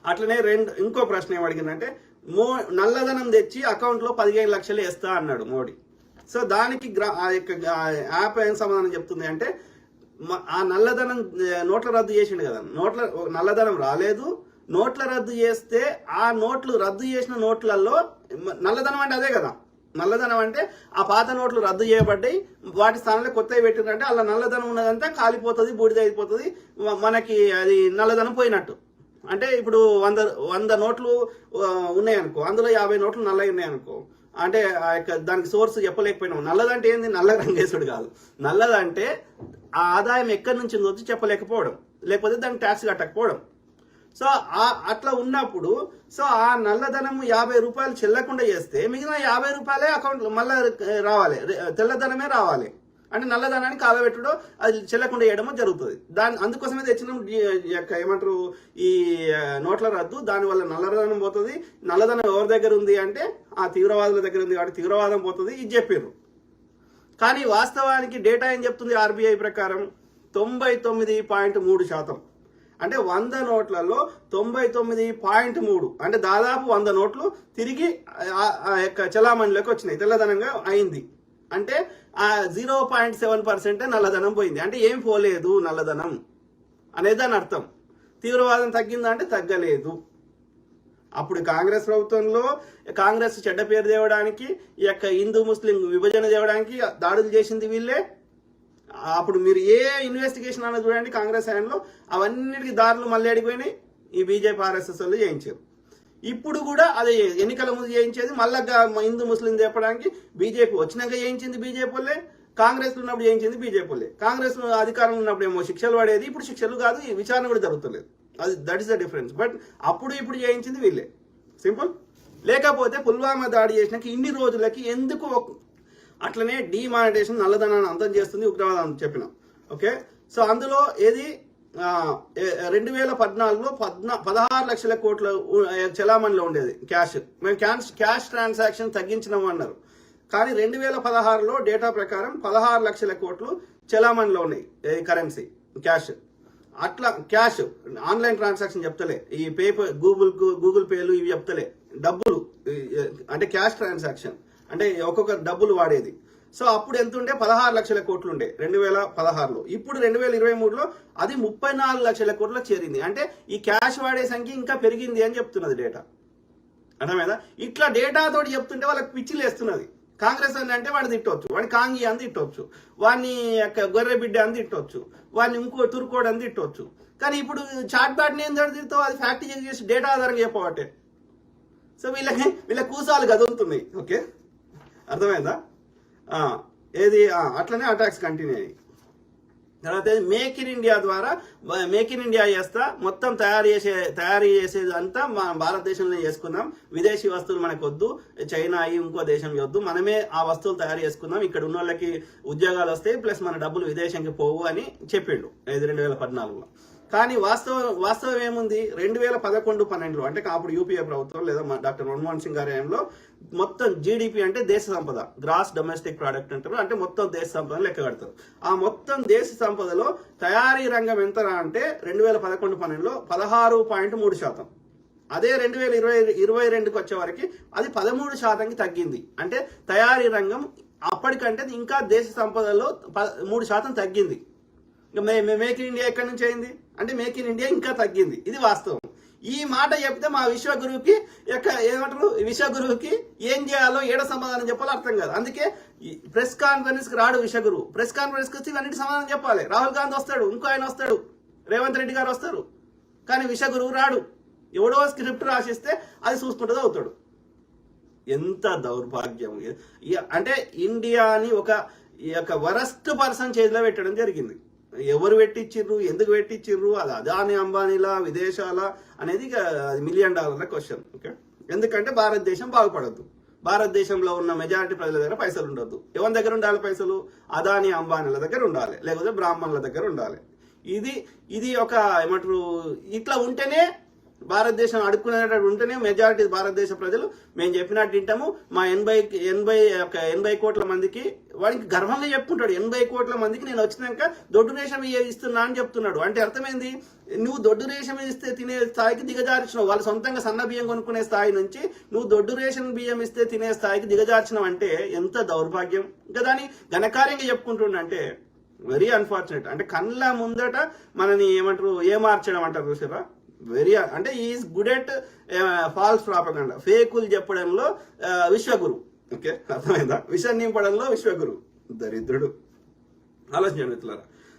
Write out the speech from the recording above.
అట్లనే ఇంకో ప్రశ్న ఏం అడిగిందంటే నల్లధనం తెచ్చి అకౌంట్లో 15 లక్షలు వేస్తా అన్నాడు మోడీ. సో దానికి యాప్ ఏం సమాధానం చెప్తుంది అంటే ఆ నల్లధనం నోట్ల రద్దు చేసిండు కదా, నల్లధనం రాలేదు, నోట్ల రద్దు చేస్తే ఆ నోట్లు రద్దు చేసిన నోట్లలో నల్లధనం అంటే అదే కదా, నల్లధనం అంటే ఆ పాత నోట్లు రద్దు చేయబడ్డాయి, వాటి స్థానంలో కొత్తవి పెట్టిందంటే అలా నల్లధనం ఉన్నదంతా కాలిపోతుంది, బూడిద అయిపోతుంది, మనకి అది నల్లధనం పోయినట్టు. అంటే ఇప్పుడు 100 నోట్లు ఉన్నాయనుకో, అందులో 50 నోట్లు నల్లవి ఉన్నాయనుకో, అంటే దానికి సోర్స్ చెప్పలేకపోయినాం. నల్లదంటే ఏంది, నల్ల రంగేసుడు కాదు. నల్లదంటే ఆ ఆదాయం ఎక్కడి నుంచి వచ్చి చెప్పలేకపోవడం, లేకపోతే దానికి ట్యాక్స్ కట్టకపోవడం. సో అట్లా ఉన్నప్పుడు సో ఆ నల్లధనం 50 రూపాయలు చెల్లకుండా చేస్తే మిగిలిన 50 రూపాయలే అకౌంట్లో మళ్ళీ రావాలి, తెల్లధనమే రావాలి. అంటే నల్లధనాన్ని కాలబెట్టడం, అది చెల్లకుండా చేయడమో జరుగుతుంది. అందుకోసమే తెచ్చిన ఏమంటారు ఈ నోట్ల రద్దు. దానివల్ల నల్లధనం పోతుంది. నల్లధనం ఎవరి దగ్గర ఉంది అంటే ఆ తీవ్రవాదుల దగ్గర ఉంది కాబట్టి తీవ్రవాదం పోతుంది, ఇది చెప్పారు. కానీ వాస్తవానికి డేటా ఏం చెప్తుంది, ఆర్బీఐ ప్రకారం 99.3%. అంటే 100 నోట్లలో 99.3, అంటే దాదాపు 100 నోట్లు తిరిగి చలామణిలోకి వచ్చినాయి, తెల్లధనంగా అయింది. అంటే ఆ 0.7% నల్లధనం పోయింది. అంటే ఏం పోలేదు నల్లధనం అనేది దాని అర్థం. తీవ్రవాదం తగ్గిందా అంటే తగ్గలేదు. అప్పుడు కాంగ్రెస్ ప్రభుత్వంలో కాంగ్రెస్ చెడ్డ పేరు తేవడానికి, ఈ యొక్క హిందూ ముస్లిం విభజన తేవడానికి దాడులు చేసింది వీళ్ళే. అప్పుడు మీరు ఏ ఇన్వెస్టిగేషన్ అన్నది చూడండి కాంగ్రెస్ హయాంలో, అవన్నిటికీ దారులు మళ్ళీ అడిగిపోయినాయి, ఈ బీజేపీ ఆర్ఎస్ఎస్ వాళ్ళు చేయించారు. ఇప్పుడు కూడా అదే ఎన్నికల ముందు చేయించేది, మళ్ళా హిందూ ముస్లిం చెప్పడానికి బీజేపీ వచ్చినాక చేయించింది బీజేపీ వాళ్ళే, కాంగ్రెస్ ఉన్నప్పుడు చేయించింది బీజేపీ వాళ్ళే. కాంగ్రెస్ అధికారంలో ఉన్నప్పుడు ఏమో శిక్షలు పడేది, ఇప్పుడు శిక్షలు కాదు, ఈ విచారణ కూడా జరుగుతలేదు. That is the difference. But అప్పుడు ఇప్పుడు చేయించింది వీళ్ళే, సింపుల్. లేకపోతే పుల్వామా దాడి చేసినాక ఇన్ని రోజులకి ఎందుకు అట్లనే డిమానిటేషన్ నల్లధనాన్ని అంతం చేస్తుంది ఉగ్రవాదం చెప్పిన. ఓకే, సో అందులో ఏది 2014లో 16 లక్షల కోట్ల చలామణిలో ఉండేది క్యాష్. మేము క్యాష్ ట్రాన్సాక్షన్ తగ్గించినాము అన్నారు. కానీ 2016లో డేటా ప్రకారం 16 లక్షల కోట్లు చలామణిలో ఉన్నాయి, కరెన్సీ క్యాష్. అట్లా క్యాష్ ఆన్లైన్ ట్రాన్సాక్షన్ చెప్తలే, ఈ గూగుల్ పేలు ఇవి చెప్తలే, డబ్బులు అంటే క్యాష్ ట్రాన్సాక్షన్ అంటే ఒక్కొక్క డబ్బులు వాడేది. సో అప్పుడు ఎంత ఉండే 16 లక్షల కోట్లు ఉండే 2016లో. ఇప్పుడు 2023లో అది 34 లక్షల కోట్లకు చేరింది. అంటే ఈ క్యాష్ వాడే సంఖ్య ఇంకా పెరిగింది అని చెప్తున్నది డేటా. అర్థమైందా? ఇట్లా డేటాతోటి చెప్తుంటే వాళ్ళకి పిచ్చిలు వేస్తున్నది. కాంగ్రెస్ అని అంటే వాడిని తిట్టవచ్చు, వాడిని కాంగి అని తిట్టవచ్చు, వాడిని గొర్రె బిడ్డ అని తిట్టవచ్చు, వాడిని ఇంకో తురుకోడు అని తిట్టవచ్చు. కానీ ఇప్పుడు చాట్ బ్యాట్ని ఏం తిడతావు, అది ఫ్యాక్ట్ చెక్ చేసి డేటా ఆధారంగా చెప్పబట్టే. సో వీళ్ళ కూసాలు గదులుతున్నాయి. ఓకే, అర్థమైందా? ఏది అట్లనే అటాక్స్ కంటిన్యూ అయ్యాయి. తర్వాత మేక్ ఇన్ ఇండియా ద్వారా మేక్ ఇన్ ఇండియా చేస్తా మొత్తం తయారు చేసేది అంతా మన భారతదేశంలో చేసుకుందాం, విదేశీ వస్తువులు మనకు వద్దు, చైనా ఇంకో దేశం వద్దు, మనమే ఆ వస్తువులు తయారు చేసుకుందాం, ఇక్కడ ఉన్న వాళ్ళకి ఉద్యోగాలు వస్తాయి, ప్లస్ మన డబ్బులు విదేశానికి పోవు అని చెప్పిండు 2014లో. కానీ వాస్తవం ఏముంది, 2011-12 అంటే అప్పుడు యూపీఏ ప్రభుత్వం లేదా డాక్టర్ మన్మోహన్ సింగ్ గారి హయాంలో మొత్తం జీడిపి అంటే దేశ సంపద, గ్రాస్ డొమెస్టిక్ ప్రోడక్ట్ అంటారు, అంటే మొత్తం దేశ సంపదను లెక్క కడతారు. ఆ మొత్తం దేశ సంపదలో తయారీ రంగం ఎంతరా అంటే 2011-12లో 16.3%. అదే 2022కి వచ్చే వరకు అది 13%కి తగ్గింది. అంటే తయారీ రంగం అప్పటికంటే ఇంకా దేశ సంపదలో 3% తగ్గింది. మేక్ ఇన్ ఇండియా ఎక్కడి నుంచి అయింది అంటే మేక్ ఇన్ ఇండియా ఇంకా తగ్గింది. ఇది వాస్తవం. ఈ మాట చెప్తే మా విశ్వగురువుకి ఏమంటారు, విశ్వగురువుకి ఏం చేయాలో ఏడ సమాధానం చెప్పాలో అర్థం కాదు. అందుకే ప్రెస్ కాన్ఫరెన్స్ కి రాడు విశ్వగురువు. ప్రెస్ కాన్ఫరెన్స్ కి వచ్చి ఇవన్నిటి సమాధానం చెప్పాలి. రాహుల్ గాంధీ వస్తాడు, ఇంకో ఆయన వస్తాడు, రేవంత్ రెడ్డి గారు వస్తారు, కానీ విశ్వగురువు రాడు. ఎవడో స్క్రిప్ట్ రాసిస్తే అది చూసుకుంటూ అవుతాడు. ఎంత దౌర్భాగ్యం! అంటే ఇండియాని ఒక వరస్ట్ పర్సన్ చేతిలో పెట్టడం జరిగింది. ఎవరు పెట్టించిర్రు, ఎందుకు పెట్టించిర్రు, అది అదాని అంబానీలా విదేశాల అనేది $1 మిలియన్ క్వశ్చన్. ఓకే, ఎందుకంటే భారతదేశం బాగుపడద్దు, భారతదేశంలో ఉన్న మెజారిటీ ప్రజల దగ్గర పైసలు ఉండొద్దు. ఎవరి దగ్గర ఉండాలి పైసలు? అదాని అంబానీల దగ్గర ఉండాలి, లేకపోతే బ్రాహ్మణుల దగ్గర ఉండాలి. ఇది ఒక ఏమంటారు, ఇట్లా ఉంటేనే భారతదేశం అడుక్కునేటట్టు ఉంటేనే మెజారిటీ భారతదేశ ప్రజలు మేము చెప్పినట్టు వింటాము. మా 80 కోట్ల మందికి వాడికి గర్వంగా చెప్పుకుంటాడు, 80 కోట్ల మందికి నేను వచ్చినాక దొడ్డు రేషన్ ఇస్తున్నా అని చెప్తున్నాడు. అంటే అర్థమైంది, నువ్వు దొడ్డు రేషన్ ఇస్తే తినే స్థాయికి దిగజార్చినావు. వాళ్ళు సొంతంగా సన్న బియ్యం కొనుక్కునే స్థాయి నుంచి నువ్వు దొడ్డు రేషన్ బియ్యం ఇస్తే తినే స్థాయికి దిగజార్చినావు అంటే ఎంత దౌర్భాగ్యం. ఇంకా దాన్ని ఘనకార్యంగా చెప్పుకుంటుండంటే వెరీ అన్ఫార్చునేట్. అంటే కళ్ళ ముందట మనని ఏమార్చడం అంటారు చూసారా, వెరీ అంటే is good at false propaganda, ఫేకులు చెప్పడంలో విశ్వగురు. ఓకే, అర్థమైందా? విషం నింపడంలో విశ్వగురు. దరిద్రుడు. ఆలోచించండి మిత్రులారా.